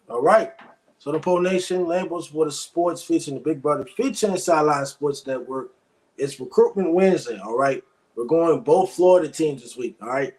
All right. So the Pro Nation, Lambo's for the sports featuring the Big Brother featuring Sideline Sports Network. It's Recruitment Wednesday. All right. We're going both Florida teams this week. All right.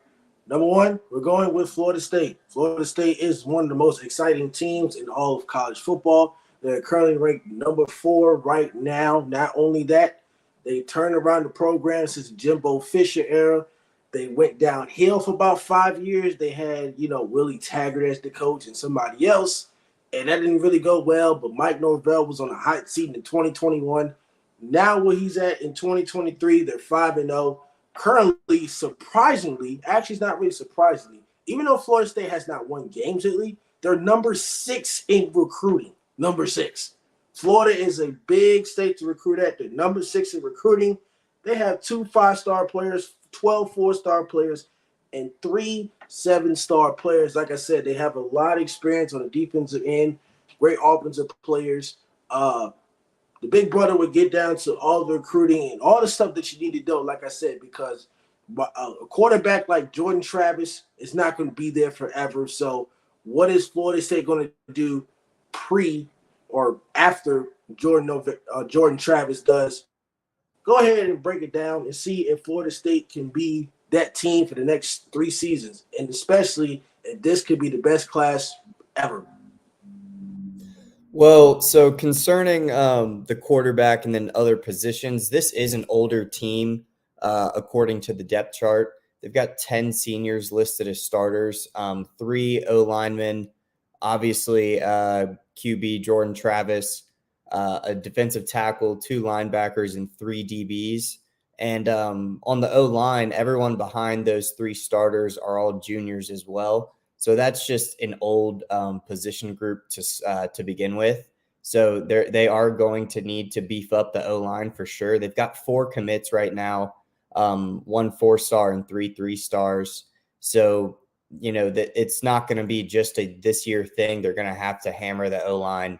Number one, we're going with Florida State. Florida State is one of the most exciting teams in all of college football. They're currently ranked number 4 right now. Not only that, they turned around the program since the Jimbo Fisher era. They went downhill for about 5 years. They had, Willie Taggart as the coach and somebody else, and that didn't really go well. But Mike Norvell was on a hot seat in 2021. Now where he's at in 2023, they're 5-0. Currently, surprisingly, actually, it's not really surprisingly, even though Florida State has not won games lately, they're number 6 in recruiting. Number 6. Florida is a big state to recruit at. They're number 6 in recruiting. They have 2 5-star players, 12 4-star players, and 3 7-star players. Like I said, they have a lot of experience on the defensive end, great offensive players. The big brother would get down to all the recruiting and all the stuff that you need to know, like I said, because a quarterback like Jordan Travis is not going to be there forever. So what is Florida State going to do pre or after Jordan Travis does? Go ahead and break it down and see if Florida State can be that team for the next 3 seasons, and especially if this could be the best class ever. Well, so concerning the quarterback and then other positions, this is an older team according to the depth chart. They've got 10 seniors listed as starters, 3 O-linemen, obviously QB Jordan Travis, a defensive tackle, 2 linebackers, and 3 DBs. And on the O-line, everyone behind those 3 starters are all juniors as well. So that's just an old position group to begin with. So they are going to need to beef up the O-line for sure. They've got 4 commits right now, 1 4-star and 3 3-stars. So, that it's not going to be just a this year thing. They're going to have to hammer the O-line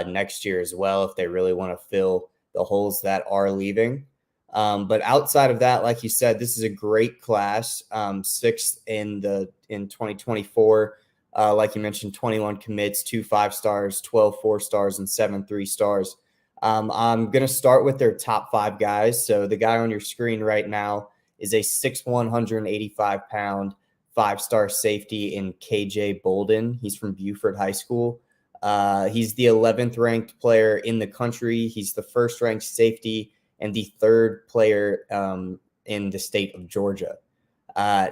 next year as well if they really want to fill the holes that are leaving. But outside of that, like you said, this is a great class, 6th in 2024. Like you mentioned, 21 commits, 2 5-stars, 12 4-stars, and 7 3-stars. I'm going to start with their top 5 guys. So the guy on your screen right now is a 6'1", 185-pound, 5-star safety in KJ Bolden. He's from Buford High School. He's the 11th ranked player in the country. He's the 1st ranked safety and the 3rd player in the state of Georgia.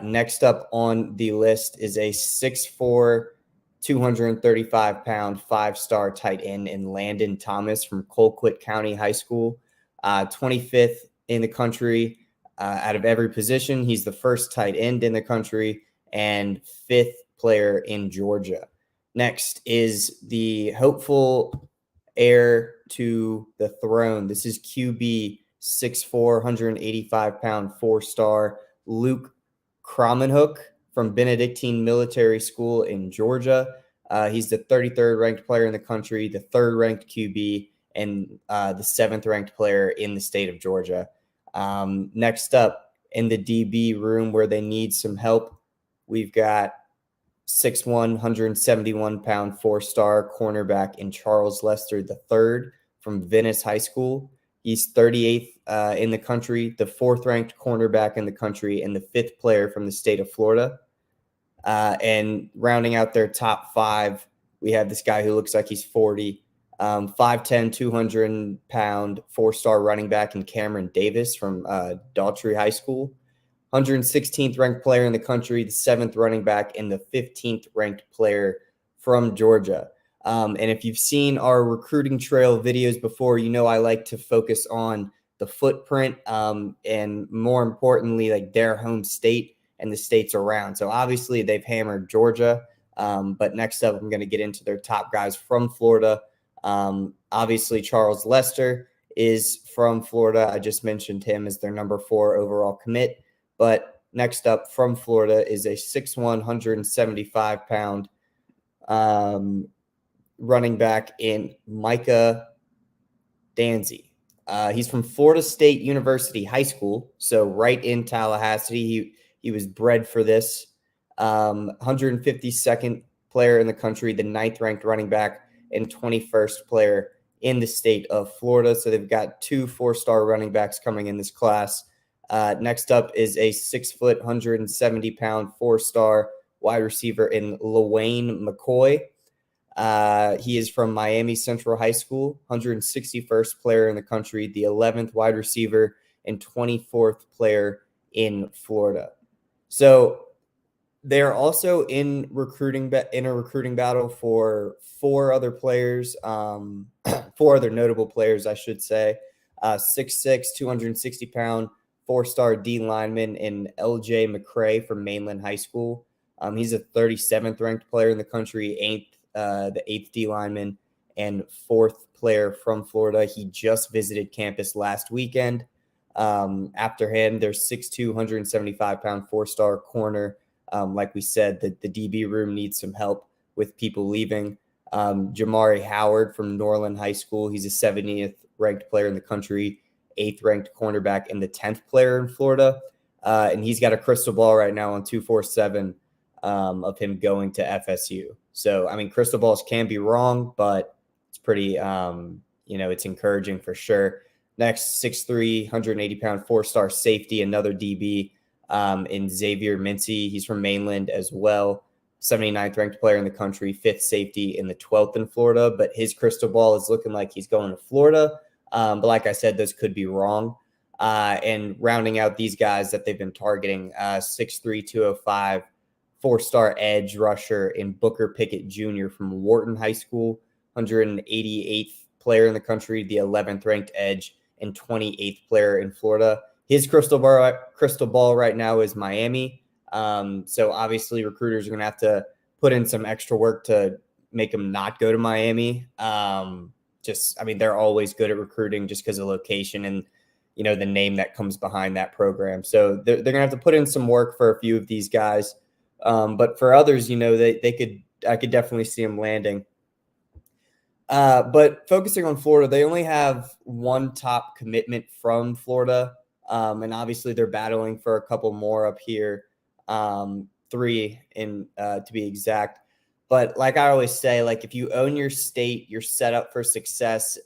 Next up on the list is a 6'4", 235-pound, 5-star tight end in Landon Thomas from Colquitt County High School. 25th in the country out of every position. He's the 1st tight end in the country and 5th player in Georgia. Next is the hopeful heir to the throne. This is QB 6'4", 185-pound, 4-star Luke Cromenhook from Benedictine Military School in Georgia. He's the 33rd ranked player in the country, the 3rd ranked QB, and the 7th ranked player in the state of Georgia. Next up in the DB room where they need some help, we've got 6'1", 171-pound, 4-star cornerback in Charles Lester III from Venice High School. He's 38th in the country, the 4th ranked cornerback in the country, and the 5th player from the state of Florida. And rounding out their top 5, we have this guy who looks like he's 40, 5'10", 200-pound, 4-star running back in Cameron Davis from Daughtry High School. 116th ranked player in the country, the 7th running back, and the 15th ranked player from Georgia. And if you've seen our recruiting trail videos before, I like to focus on the footprint and more importantly, like their home state and the states around. So obviously they've hammered Georgia, but next up I'm going to get into their top guys from Florida. Obviously Charles Lester is from Florida. I just mentioned him as their number 4 overall commit. But next up from Florida is a 6'1", 175-pound running back in Micah Dany. He's from Florida State University High School, so right in Tallahassee. He was bred for this. 152nd player in the country, the 9th ranked running back, and 21st player in the state of Florida. So they've got 2 4-star running backs coming in this class. Next up is a 6 foot, 170-pound 4-star wide receiver in Lyn McCoy. He is from Miami Central High School, 161st player in the country, the 11th wide receiver, and 24th player in Florida. So they're also in a recruiting battle for 4 other players, 4 other notable players, I should say. 6'6", 260-pound 4-star D lineman in LJ McCray from Mainland High School. He's a 37th ranked player in the country, the 8th D lineman, and 4th player from Florida. He just visited campus last weekend. After him, there's 6'2", 175-pound 4-star corner. Like we said, the DB room needs some help with people leaving. Jamari Howard from Norland High School. He's a 70th ranked player in the country, 8th ranked cornerback, and the 10th player in Florida. And he's got a crystal ball right now on 247 of him going to FSU. So, I mean, crystal balls can be wrong, but it's pretty, it's encouraging for sure. Next, 6'3", 180-pound 4-star safety, another DB in Xavier Mincy. He's from Mainland as well. 79th ranked player in the country, 5th safety in the 12th in Florida. But his crystal ball is looking like he's going to Florida. But like I said, those could be wrong. And rounding out these guys that they've been targeting, 6'3", 205, 4-star edge rusher in Booker Pickett Jr. from Wharton High School, 188th player in the country, the 11th ranked edge, and 28th player in Florida. His crystal ball right now is Miami. So obviously recruiters are going to have to put in some extra work to make him not go to Miami. They're always good at recruiting just because of location and, the name that comes behind that program. So they're going to have to put in some work for a few of these guys. But for others, I could definitely see them landing. But focusing on Florida, they only have 1 top commitment from Florida. And obviously they're battling for a couple more up here, 3 to be exact. But like I always say, if you own your state, you're set up for success.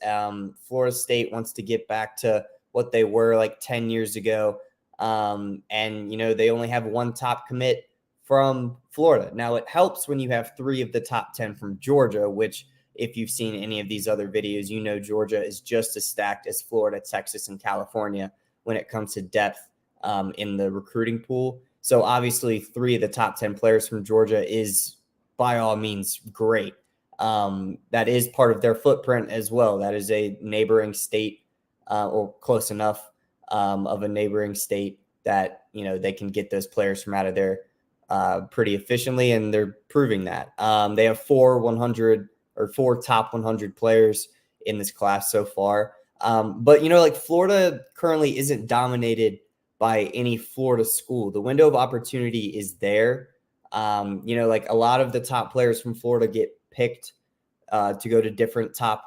Florida State wants to get back to what they were 10 years ago. And they only have 1 top commit from Florida. Now it helps when you have 3 of the top 10 from Georgia, which if you've seen any of these other videos, Georgia is just as stacked as Florida, Texas, and California when it comes to depth in the recruiting pool. So obviously 3 of the top 10 players from Georgia is by all means great. That is part of their footprint as well. That is a neighboring state or close enough of a neighboring state that, they can get those players from out of there pretty efficiently, and they're proving that. They have 4 top 100 players in this class so far. But, Florida currently isn't dominated by any Florida school. The window of opportunity is there. A lot of the top players from Florida get picked to go to different top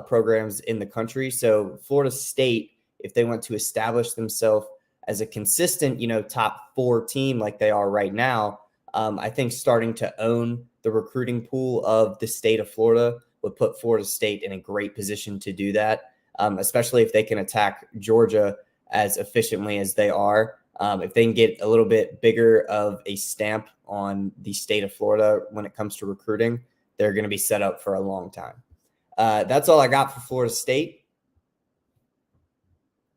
programs in the country. So Florida State, if they want to establish themselves as a consistent, top 4 team like they are right now, I think starting to own the recruiting pool of the state of Florida would put Florida State in a great position to do that, especially if they can attack Georgia as efficiently as they are. If they can get a little bit bigger of a stamp on the state of Florida when it comes to recruiting, they're going to be set up for a long time. That's all I got for Florida State.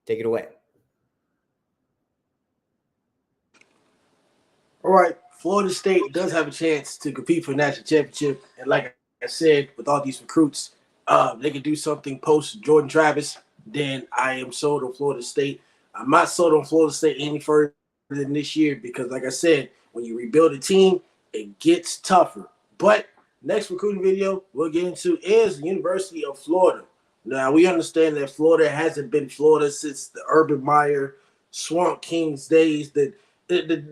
Take it away. All right. Florida State does have a chance to compete for a national championship. And like I said, with all these recruits, they can do something post Jordan Travis. Then I am sold on Florida State. I'm not sold on Florida State any further than this year because, like I said, when you rebuild a team, it gets tougher. But next recruiting video we'll get into is the University of Florida. Now, we understand that Florida hasn't been Florida since the Urban Meyer, Swamp Kings days. The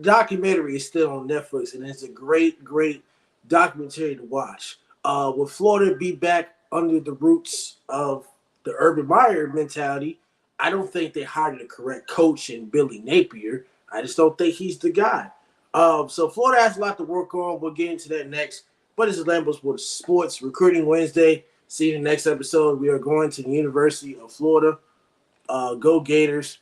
documentary is still on Netflix, and it's a great, great documentary to watch. Will Florida be back under the roots of the Urban Meyer mentality? I don't think they hired the correct coach in Billy Napier. I just don't think he's the guy. So Florida has a lot to work on. We'll get into that next. But this is Lambo Sports Recruiting Wednesday. See you in the next episode. We are going to the University of Florida. Go Gators.